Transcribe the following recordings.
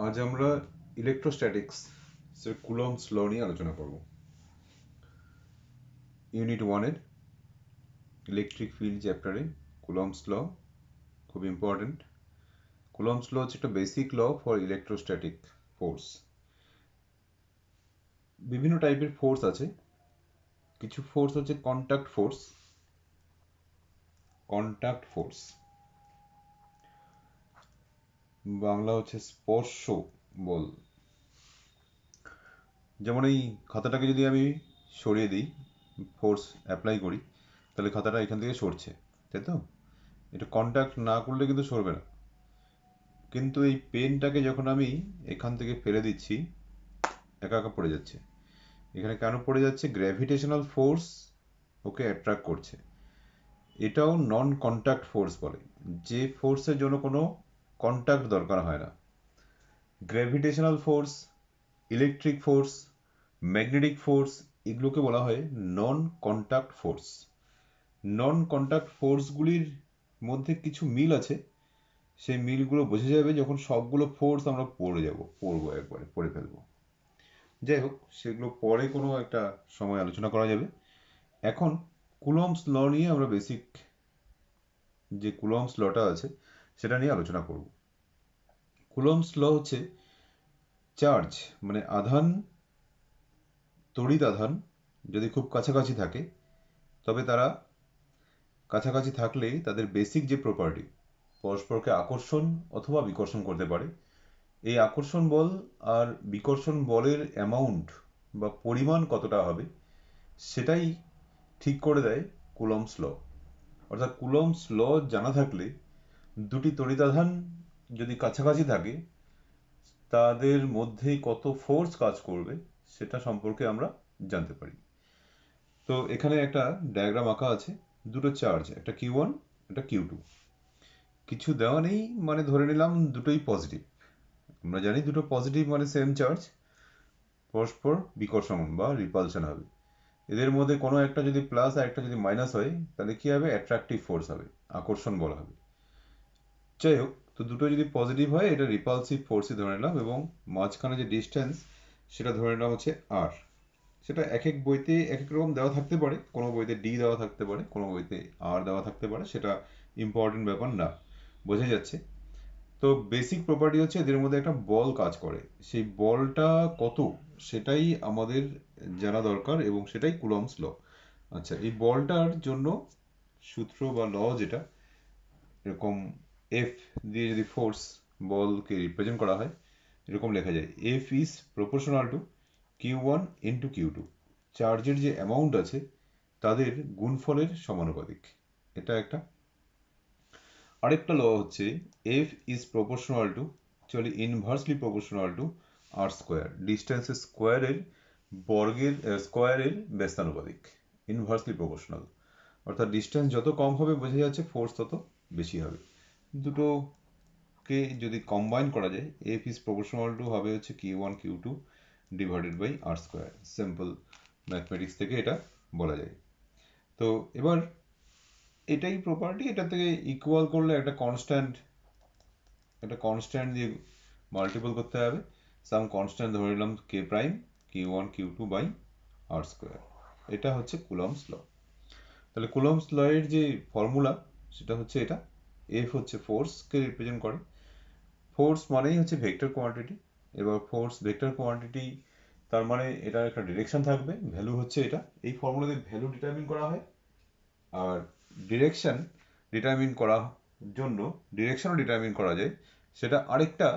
আজ আমরা ইলেকট্রোস্ট্যাটিক্স এর কুলম্বস ল নিয়ে আলোচনা করব। ইউনিট 1 এর ইলেকট্রিক ফিল্ড চ্যাপ্টারে কুলম্বস ল খুব ইম্পর্টেন্ট। কুলম্বস ল হচ্ছে একটা basic law for electrostatic force. বিভিন্ন টাইপের ফোর্স আছে। কিছু ফোর্স হচ্ছে কন্টাক্ট ফোর্স, বাংলা হচ্ছে স্পর্শ বল। যেমন এই খাতাটাকে যদি আমি সরিয়ে দিই, ফোর্স অ্যাপ্লাই করি, তাহলে খাতাটা এখান থেকে সরছে, তাই তো? এটা কন্ট্যাক্ট না করলে কিন্তু সরবে না। কিন্তু এই পেনটাকে যখন আমি এখান থেকে ফেলে দিচ্ছি, একা একা পড়ে যাচ্ছে। এখানে কেন পড়ে যাচ্ছে? গ্র্যাভিটেশনাল ফোর্স ওকে অ্যাট্রাক্ট করছে। এটাও নন কন্ট্যাক্ট ফোর্স বলে, যে ফোর্সের জন্য কোনো কন্ট্যাক্ট দরকার হয় না। Gravitational force, electric force, magnetic force, এগুলোকে বলা হয় non contact force. Non contact ফোর্সগুলির মধ্যে কিছু মিল আছে। সেই মিলগুলো বোঝা যাবে যখন সবগুলো ফোর্স আমরা পড়বো, একবারে পড়ে ফেলবো। যাই হোক, সেগুলো পরে কোনো একটা সময় আলোচনা করা যাবে। এখন কুলম্বস ল নিয়ে আমরা বেসিক যে কুলম্বস লটা আছে সেটা নিয়ে আলোচনা করব। কুলম্বস ল হচ্ছে চার্জ মানে আধান, তড়িৎ আধান যদি খুব কাছাকাছি থাকে, তবে তারা কাছাকাছি থাকলেই তাদের বেসিক যে প্রপার্টি, পরস্পরকে আকর্ষণ অথবা বিকর্ষণ করতে পারে। এই আকর্ষণ বল আর বিকর্ষণ বলের অ্যামাউন্ট বা পরিমাণ কতটা হবে, সেটাই ঠিক করে দেয় কুলম্বস ল। অর্থাৎ কুলম্বস ল জানা থাকলে দুটি তড়িতাধান যদি কাছাকাছি থাকে, তাদের মধ্যে কত ফোর্স কাজ করবে সেটা সম্পর্কে আমরা জানতে পারি। তো এখানে একটা ডায়াগ্রাম আঁকা আছে, দুটো চার্জ, একটা Q1 একটা Q2। কিছু দেওয়া নেই, মানে ধরে নিলাম দুটোই পজিটিভ। আমরা জানি দুটো পজিটিভ মানে সেম চার্জ, পরস্পর বিকর্ষণ বা রিপালশন হবে। এদের মধ্যে কোনো একটা যদি প্লাস আর একটা যদি মাইনাস হয়, তাহলে কি হবে? অ্যাট্রাকটিভ ফোর্স হবে, আকর্ষণ বলা হবে। যাই হোক, তো দুটো যদি পজিটিভ হয়, এটা রিপালসিভ ফোর্সই ধরে নিলাম, এবং মাঝখানে যে ডিস্টেন্স সেটা ধরে নিলাম হচ্ছে আর। সেটা এক এক বইতে এক এক রকম দেওয়া থাকতে পারে, কোনো বইতে ডি দেওয়া থাকতে পারে, কোনো বইতে আর দেওয়া থাকতে পারে, সেটা ইম্পর্টেন্ট ব্যাপার না, বোঝা যাচ্ছে। তো বেসিক প্রপার্টি হচ্ছে এদের মধ্যে একটা বল কাজ করে, সেই বলটা কত সেটাই আমাদের জানা দরকার, এবং সেটাই কুলম্বস ল। আচ্ছা, এই বলটার জন্য সূত্র বা ল যেটা, এরকম এফ দিয়ে যদি ফোর্স বলকে রিপ্রেজেন্ট করা হয়, এরকম লেখা যায় F is proportional two Q1 into Q2। চার্জের যে অ্যামাউন্ট আছে তাদের গুণফলের সমানুপাতিক। এটা একটা। আরেকটা ল হচ্ছে এফ ইজ প্রপোর্শনাল টু, চলে inversely proportional to R square, ডিস্টেন্সের স্কোয়ারের বর্গের স্কোয়ারের ব্যস্তানুপাতিক, ইনভার্সলি প্রপোর্শনাল। অর্থাৎ ডিস্টেন্স যত কম হবে, বোঝা যাচ্ছে ফোর্স তত বেশি হবে। দুটোকে যদি কম্বাইন করা যায়, এফ ইজ প্রপোর্শনাল টু হবে হচ্ছে Q1 Q2 divided by R square. Simple mathematics থেকে এটা বলা যায়। তো এবার এটাই প্রপার্টি, এটা থেকে ইকুয়াল করলে একটা কনস্ট্যান্ট দিয়ে মাল্টিপল করতে হবে। সাম কনস্ট্যান্ট ধরে নিলাম K prime, Q1 Q2 by R square. এটা হচ্ছে কুলম্বস ল। তাহলে কুলম্বস ল এর যে ফর্মুলা সেটা হচ্ছে এটা। এফ হচ্ছে ফোর্সকে রিপ্রেজেন্ট করে। ফোর্স মানেই হচ্ছে ভেক্টর কোয়ান্টিটি। এবার ফোর্স ভেক্টর কোয়ান্টিটি, তার মানে এটার একটা ডিরেকশন থাকবে, ভ্যালু হচ্ছে এটা। এই ফর্মুলাতে ভ্যালু ডিটারমিন করা হয়। আর ডিরেকশন ডিটারমিন করার জন্য ডিরেকশনও ডিটারমিন করা যায়, সেটা আরেকটা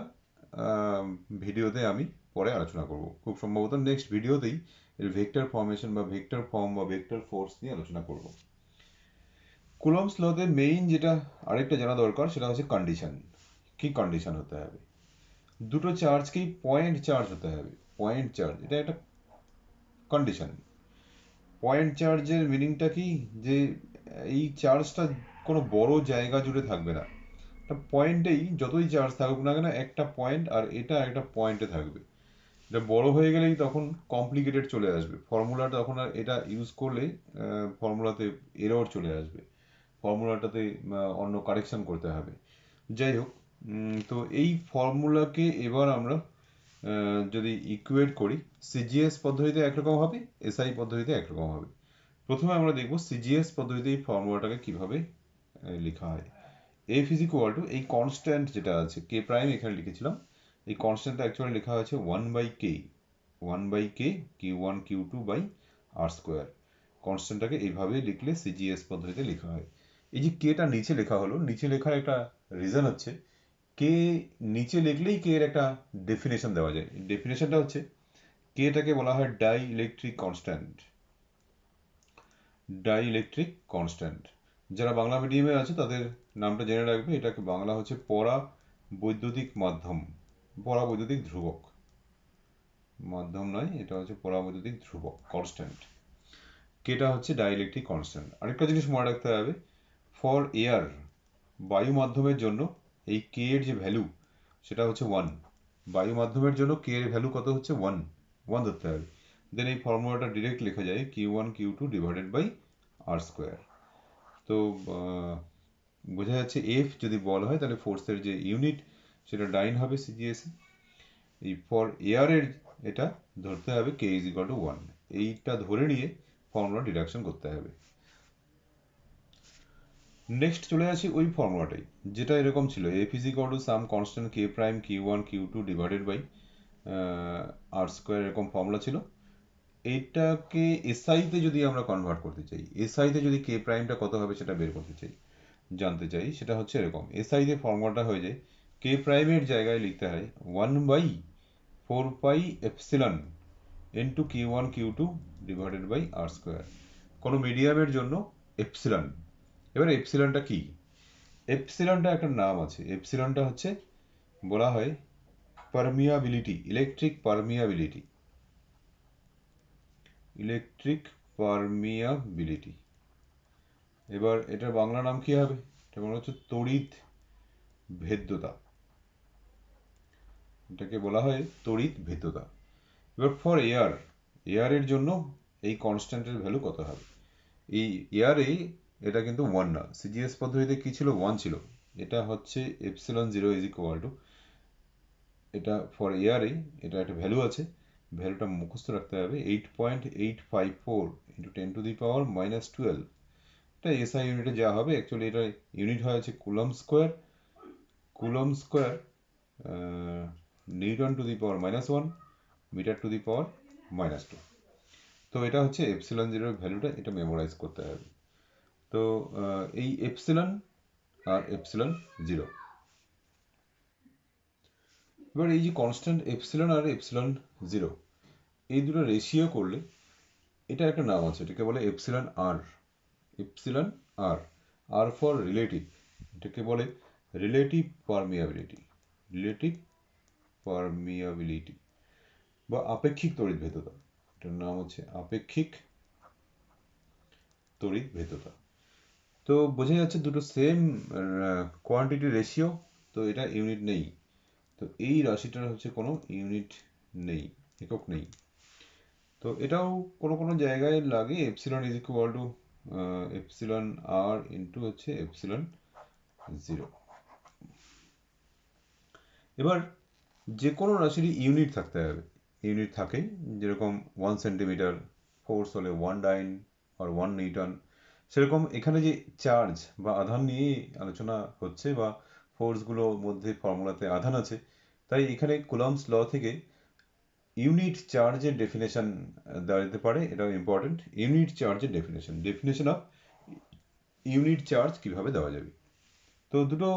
ভিডিওতে আমি পরে আলোচনা করব। খুব সম্ভবত নেক্সট ভিডিওতেই এর ভেক্টর ফর্মেশন বা ভেক্টর ফর্ম বা ভেক্টর ফোর্স নিয়ে আলোচনা করব। কুলম্বস লতে মেইন যেটা আরেকটা জানা দরকার, সেটা হচ্ছে কন্ডিশন। কি কন্ডিশন হতে হবে? দুটো চার্জকেই পয়েন্ট চার্জ হতে হবে। পয়েন্ট চার্জ, এটা একটা কন্ডিশন। পয়েন্ট চার্জের মিনিংটা কি? যে এই চার্জটা কোনো বড় জায়গা জুড়ে থাকবে না। একটা পয়েন্টেই যতই চার্জ থাকুক না কেন, একটা পয়েন্ট, আর এটা একটা পয়েন্টে থাকবে। এটা বড় হয়ে গেলেই তখন কমপ্লিকেটেড চলে আসবে ফর্মুলাটা, তখন আর এটা ইউজ করলে ফর্মুলাতে এরর চলে আসবে, ফর্মুলাটাতে অন্য কারেকশন করতে হবে। যাই হোক, তো এই ফর্মুলাকে এবার আমরা যদি ইকুয়েট করি, সিজিএস পদ্ধতিতে একরকম হবে, এসআই পদ্ধতিতে একরকম হবে। প্রথমে আমরা দেখব সিজিএস পদ্ধতিতে এই ফর্মুলাটাকে কিভাবে লেখা হয়। এফ ইজ ইকুয়াল টু, এই কনস্ট্যান্ট যেটা আছে কে প্রাইম এখানে লিখেছিলাম, এই কনস্ট্যান্টটা অ্যাকচুয়ালি লেখা হয়েছে 1/k, 1/k Q1 Q2 by R square. কনস্ট্যান্টটাকে এইভাবে লিখলে সিজিএস পদ্ধতিতে লেখা হয়। এই যে কেটা নিচে লেখা হলো, নিচে লেখার একটা রিজন হচ্ছে, কে নিচে লিখলেই কে এর একটা ডেফিনেশন দেওয়া যায়। ডেফিনেশনটা হচ্ছে, কেটাকে বলা হয় die electric constant. Die electric constant, যারা বাংলা মিডিয়ামে আছে তাদের নামটা জেনে রাখবে, এটাকে বাংলা হচ্ছে পরা বৈদ্যুতিক মাধ্যম, পরা বৈদ্যুতিক ধ্রুবক, মাধ্যম নয়, এটা হচ্ছে পরা বৈদ্যুতিক ধ্রুবক কনস্ট্যান্ট। কেটা হচ্ছে ডাই ইলেকট্রিক কনস্ট্যান্ট। আরেকটা জিনিস মনে রাখতে হবে, ফর এয়ার, বায়ু মাধ্যমের জন্য এই কে এর যে ভ্যালু সেটা হচ্ছে 1। বায়ু মাধ্যমের জন্য কে এর ভ্যালু কত হচ্ছে 1, 1 ধরতে হবে। দেন এই ফর্মুলাটা ডিরেক্ট লেখা যায় Q1 Q2 divided by R square. তো বোঝা যাচ্ছে এফ যদি বল হয় তাহলে ফোর্সের যে ইউনিট সেটা ডাইন হবে সিজিএস। এই ফর এয়ারের এটা ধরতে হবে কে ইজ ইকুয়াল টু 1, এইটা ধরে নিয়ে ফর্মুলা ডিডাকশন করতে হবে। নেক্সট চলে আসি ওই ফর্মুলাটাই, যেটা এরকম ছিল, F is equal to some constant K prime Q1 Q2 divided by R square, এরকম ফর্মুলা ছিল। এইটাকে এসআইতে যদি আমরা কনভার্ট করতে চাই, এসআইতে যদি কে প্রাইমটা কত হবে সেটা বের করতে চাই, জানতে চাই, সেটা হচ্ছে এরকম, এসআইতে ফর্মুলাটা হয়ে যায়, কে প্রাইমের জায়গায় লিখতে হয় 1/4 pi epsilon into Q1 Q2 divided by R square. কোনো মিডিয়ামের জন্য এপসিলন। এবার এপসিলনটা কি? এপসিলনটা একটা নাম আছে, এপসিলনটা হচ্ছে বলা হয় permeability, electric permeability, electric permeability. এবার এটার বাংলা নাম কি হবে? এটা মনে হচ্ছে তড়িৎ ভেদ্যতা, এটাকে বলা হয় তড়িৎ ভেদ্যতা। এবার ফর এয়ার, এয়ারের জন্য এই কনস্ট্যান্টের ভ্যালু কত হবে? এই এয়ারে এটা কিন্তু 1 না, সিজিএস পদ্ধতিতে কি ছিল, 1 ছিল। এটা হচ্ছে এপসিলন 0 ইজ ইকুয়াল টু, এটা ফর এয়ারে এটা একটা ভ্যালু আছে, ভ্যালুটা মুখস্থ রাখতে হবে, 8.854 ইন্টু 10⁻⁻12। এটা এসআই ইউনিটে যা হবে, অ্যাকচুয়ালি এটা ইউনিট হয়েছে coulomb square, coulomb square newton to the power -1, metre to the power -2। তো এটা হচ্ছে এপসিলন জিরোর ভ্যালুটা, এটা মেমোরাইজ করতে হবে। তো এই এপসিলন আর এপসিলন জিরো, এবার এই যে constant epsilon R epsilon zero, এই দুটো রেশিও করলে এটা একটা নাম আছে, এটাকে বলে epsilon R. Epsilon R, R for relative, এটাকে বলে রিলেটিভ পারমিয়াবিলিটি, রিলেটিভ পারমিয়াবিলিটি বা আপেক্ষিক তড়িৎ ভেদ্যতা। এটার নাম হচ্ছে আপেক্ষিক তড়িৎ ভেদ্যতা। তো বোঝা যাচ্ছে দুটো সেম কোয়ান্টিটি রেশিও, তো এটা ইউনিট নেই। তো এই রাশিটার হচ্ছে কোনো ইউনিট নেই, একক নেই। তো এটাও কোনো কোনো জায়গায় লাগে, epsilon is equal to epsilon R into হচ্ছে এপসিলন জিরো। এবার যে কোনো রাশিরই ইউনিট থাকতে হবে, ইউনিট থাকে, যেরকম 1 সেন্টিমিটার ফোর্স হলে 1 ডাইন আর 1 নিউটন, সেরকম এখানে যে চার্জ বা আধান নিয়ে আলোচনা হচ্ছে, বা ফোর্সগুলোর মধ্যে ফর্মুলাতে আধান আছে, তাই এখানে কুলম্বস ল থেকে ইউনিট চার্জের ডেফিনেশন দেওয়া যেতে পারে, এটাও ইম্পর্টেন্ট। ইউনিট চার্জের definition, definition of unit charge কিভাবে দেওয়া যাবে। তো দুটো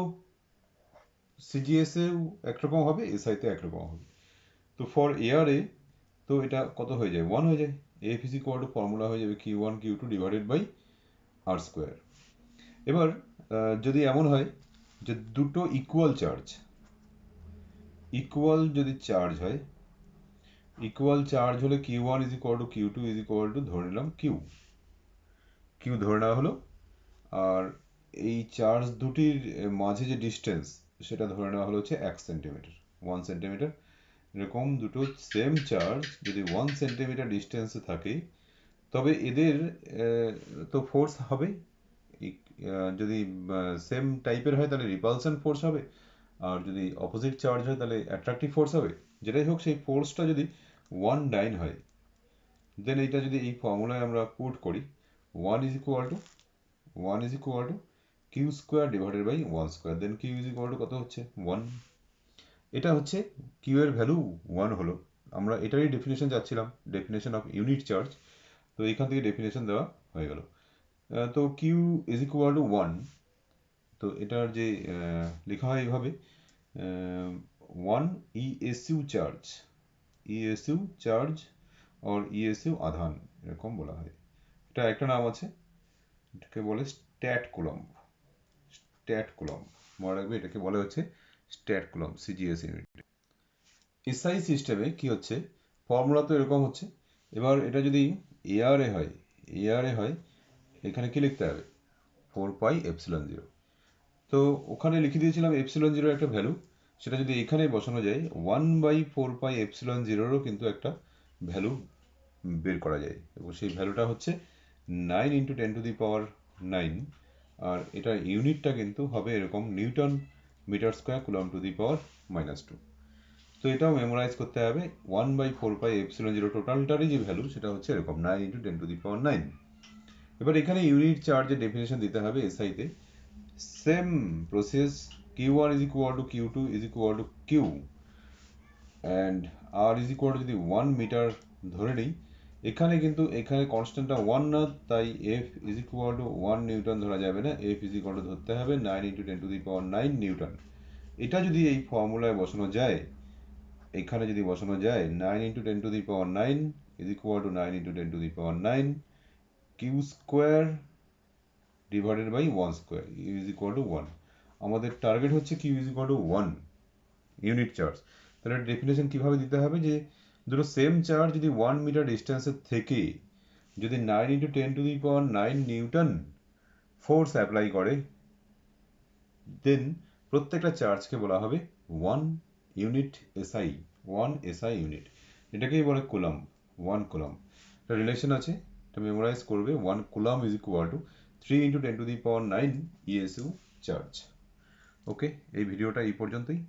সিজিএসেও একরকম হবে, এসআইতে একরকম হবে। তো ফর এয়ারে তো এটা কত হয়ে যায়, 1 হয়ে যায়। F is equal two formula হয়ে যাবে Q1 Q2 divided by R square. এবার যদি এমন হয় যে দুটো ইকুয়াল চার্জ, ইকুয়াল যদি চার্জ হয়, ইকুয়াল চার্জ হলে Q1 is equal to Q2 is equal two ধরে নিলাম কিউ, কিউ ধরে নেওয়া হলো। আর এই চার্জ দুটির মাঝে যে ডিস্টেন্স সেটা ধরে নেওয়া হলো হচ্ছে 1 সেন্টিমিটার, 1 সেন্টিমিটার। এরকম দুটো সেম চার্জ যদি 1 সেন্টিমিটার ডিস্টেন্সে থাকে, তবে এদের তো ফোর্স হবে, যদি সেম টাইপের হয় তাহলে রিপালশন ফোর্স হবে, আর যদি অপোজিট চার্জ হয় তাহলে অ্যাট্রাকটিভ ফোর্স হবে। যেটাই হোক সেই ফোর্সটা যদি 1 ডাইন হয়, দেন এইটা যদি এই ফর্মুলায় আমরা পুট করি, 1 is equal to Q square divided by 1 square, then Q is equal to কত হচ্ছে 1। এটা হচ্ছে কিউ এর ভ্যালু 1 হলো। আমরা এটারই ডেফিনেশন যাচ্ছিলাম, ডেফিনেশন অফ ইউনিট চার্জ। তো এখান থেকে ডেফিনেশন দেওয়া হয়ে গেল। তো কিউ ইজ ইকুয়াল টু 1, তো এটার যে লেখা হয় এইভাবে 1 ইএসইউ চার্জ অর ইএসইউ আধান, এরকম বলা হয়। এটা একটা নাম আছে, এটাকে বলে স্ট্যাট কুলম্ব। মনে রাখবে এটাকে বলা হচ্ছে stat coulomb, CGS unit. SI সিস্টেমে কি হচ্ছে, ফর্মুলা তো এরকম হচ্ছে। এবার এটা যদি এআরএ হয়, এখানে কি লিখতে হবে 4πε0। তো ওখানে লিখে দিয়েছিলাম ε0 একটা ভ্যালু, সেটা যদি এখানে বসানো যায় 1/4πε0রও কিন্তু একটা ভ্যালু বের করা যায়, এবং সেই ভ্যালুটা হচ্ছে 9 × 10⁻⁹। আর এটা ইউনিটটা কিন্তু হবে এরকম newton metre square coulomb to the power -2। তো এটাও মেমোরাইজ করতে হবে, 1/4πε0 টোটালটারই যে ভ্যালু সেটা হচ্ছে এরকম 9 × 10⁹। এবার এখানে ইউনিট চার্জের ডেফিনেশন দিতে হবে এসআইতে। Same process, q1 is equal to q2 is equal to q, and r is equal to যদি 1 মিটার ধরে নিই, এখানে কিন্তু এখানে কনস্ট্যান্টটা 1 না, তাই f is equal to 1 Newton ধরা যাবে না, f ইজ ইকুয়াল টু ধরতে হবে 9 × 10⁹ নিউটন। এটা যদি এই ফর্মুলায় বসানো যায়, এখানে যদি বসানো যায় 9 × 10⁹ is equal to 9 × 10⁹ Q square divided by 1 square is equal to 1। আমাদের টার্গেট হচ্ছে Q is equal to 1 unit charge. তাহলে ডেফিনেশন কিভাবে দিতে হবে, যে দুটো সেম চার্জ যদি 1 মিটার ডিস্টেন্সের থেকে যদি 9 × 10⁹ নিউটন ফোর্স অ্যাপ্লাই করে, দেন প্রত্যেকটা চার্জকে বলা হবে 1 ইউনিট এসআই, 1 এসআই ইউনিট। এটাকেই বলে কুলম্ব, 1 কুলম্ব। একটা রিলেশন আছে, এটা মেমোরাইজ করবে, 1 coulomb is equal to 3 × 10⁹ ESU charge. Okay, এই ভিডিওটা এই পর্যন্তই।